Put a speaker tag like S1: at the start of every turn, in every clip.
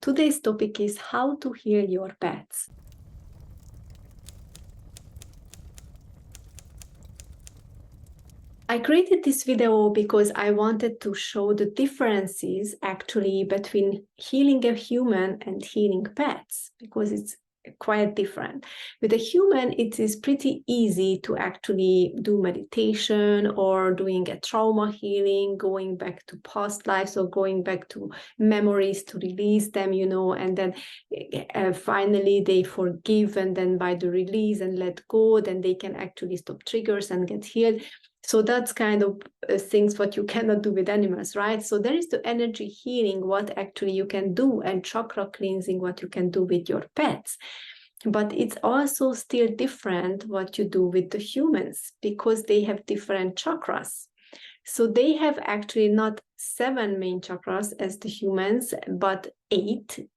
S1: today's topic is how to heal your pets. I created this video because I wanted to show the differences actually between healing a human and healing pets, because it's quite different. With a human, it is pretty easy to actually do meditation or doing a trauma healing, going back to past lives or going back to memories to release them, and then finally they forgive, and then by the release and let go, then they can actually stop triggers and get healed. So that's kind of things what you cannot do with animals, right? So there is the energy healing, what actually you can do, and chakra cleansing, what you can do with your pets. But it's also still different what you do with the humans, because they have different chakras. So they have actually not 7 main chakras as the humans, but 8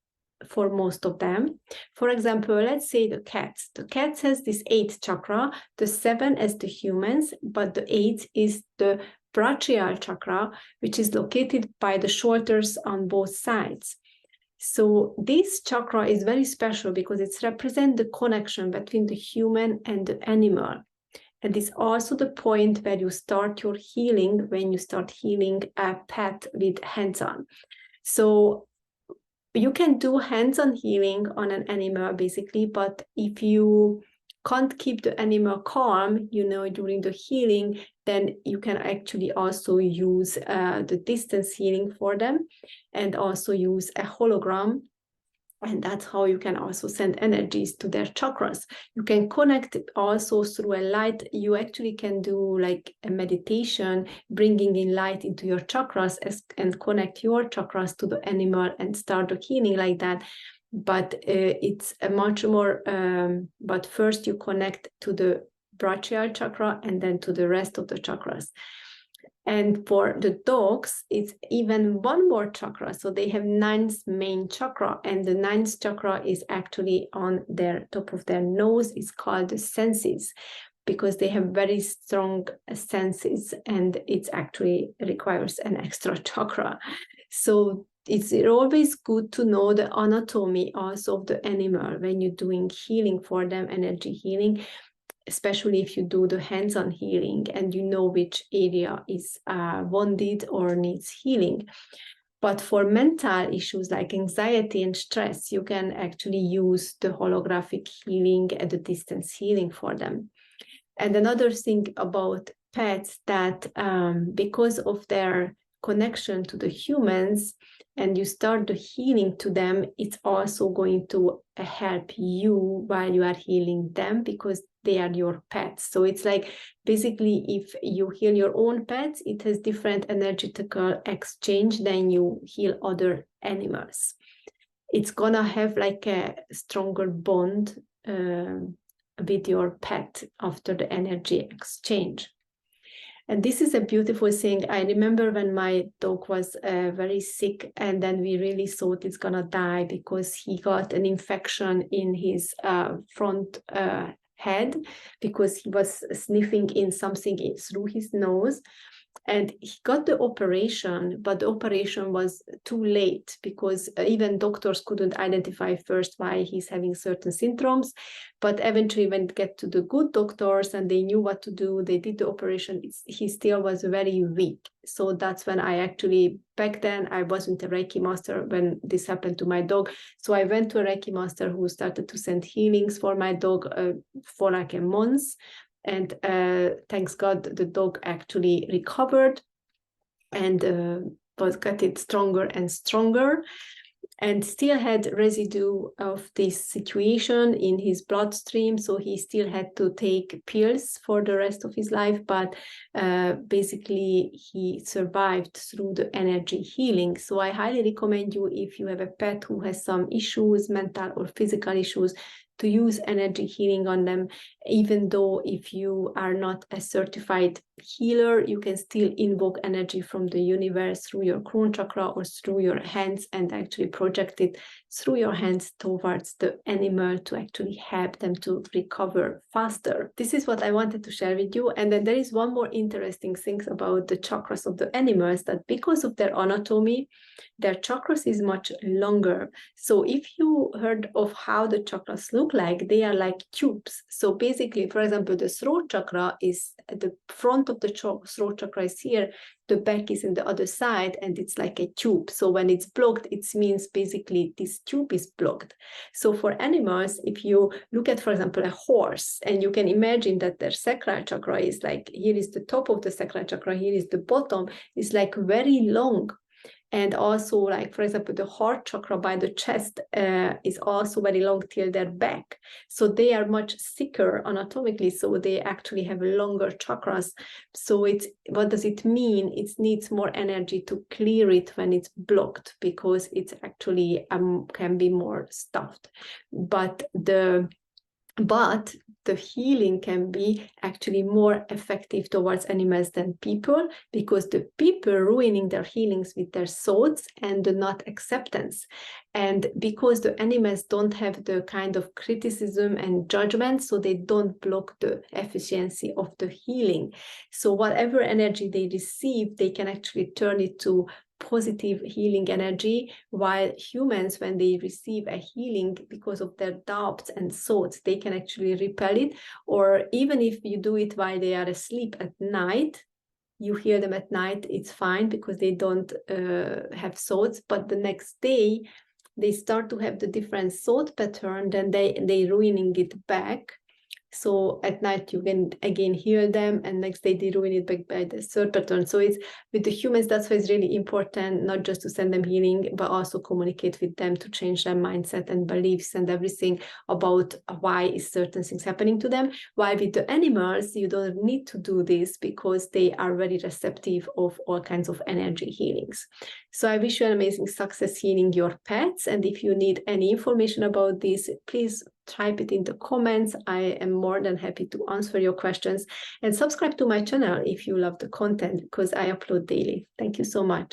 S1: for most of them. For example, let's say the cats. The cats has this 8th chakra, the 7 as the humans, but the 8 is the brachial chakra, which is located by the shoulders on both sides. So this chakra is very special because it represents the connection between the human and the animal. And it's also the point where you start your healing, when you start healing a pet with hands-on. So you can do hands-on healing on an animal, basically, but if you can't keep the animal calm, during the healing, then you can actually also use the distance healing for them, and also use a hologram. And that's how you can also send energies to their chakras. You can connect also through a light. You actually can do like a meditation, bringing in light into your chakras and connect your chakras to the animal and start the healing like that. But it's a much more, but first you connect to the brachial chakra and then to the rest of the chakras. And for the dogs, it's even one more chakra. So they have 9th main chakra, and the 9th chakra is actually on their top of their nose. It's called the senses, because they have very strong senses, and it actually requires an extra chakra. So it's always good to know the anatomy also of the animal when you're doing healing for them, energy healing, especially if you do the hands-on healing and you know which area is wounded or needs healing. But for mental issues like anxiety and stress, you can actually use the holographic healing and the distance healing for them. And another thing about pets, that because of their connection to the humans, and you start the healing to them, it's also going to help you while you are healing them, because they are your pets. So it's like, basically, if you heal your own pets, it has different energetical exchange than you heal other animals. It's gonna have like a stronger bond with your pet after the energy exchange. And this is a beautiful thing. I remember when my dog was very sick, and then we really thought it's gonna die because he got an infection in his front head, because he was sniffing in something through his nose. And he got the operation, but the operation was too late, because even doctors couldn't identify first why he's having certain symptoms. But eventually, when it got to the good doctors and they knew what to do, they did the operation. He still was very weak. So that's when I actually, back then, I wasn't a Reiki master when this happened to my dog. So I went to a Reiki master who started to send healings for my dog for like a month. And thanks God, the dog actually recovered and was getting stronger and stronger, and still had residue of this situation in his bloodstream. So he still had to take pills for the rest of his life, but basically he survived through the energy healing. So I highly recommend you, if you have a pet who has some issues, mental or physical issues, to use energy healing on them. Even though if you are not a certified healer, you can still invoke energy from the universe through your crown chakra or through your hands and actually project it through your hands towards the animal to actually help them to recover faster. This is what I wanted to share with you. And then there is one more interesting thing about the chakras of the animals, that because of their anatomy, their chakras is much longer. So if you heard of how the chakras look like, they are like tubes. So basically, for example, the throat chakra is at the front of the throat chakra is here, the back is in the other side, and it's like a tube. So when it's blocked, it means basically this tube is blocked. So for animals, if you look at, for example, a horse, and you can imagine that their sacral chakra is like, here is the top of the sacral chakra, here is the bottom, is like very long. And also, like, for example, the heart chakra by the chest is also very long till their back. So they are much thicker anatomically. So they actually have longer chakras. So what does it mean? It needs more energy to clear it when it's blocked, because it's actually can be more stuffed. But the healing can be actually more effective towards animals than people, because the people ruining their healings with their thoughts and the not acceptance. And because the animals don't have the kind of criticism and judgment, so they don't block the efficiency of the healing. So whatever energy they receive, they can actually turn it to positive healing energy, while humans, when they receive a healing because of their doubts and thoughts, they can actually repel it. Or even if you do it while they are asleep at night, you hear them at night, it's fine because they don't have thoughts, but the next day they start to have the different thought pattern, then they ruining it back. So at night you can again hear them, and next day they ruin it back by the third pattern. So it's with the humans, that's why it's really important not just to send them healing, but also communicate with them to change their mindset and beliefs and everything about why is certain things happening to them. While with the animals, you don't need to do this because they are very receptive of all kinds of energy healings. So I wish you an amazing success healing your pets. And if you need any information about this, please type it in the comments. I am more than happy to answer your questions, and subscribe to my channel if you love the content, because I upload daily. Thank you so much.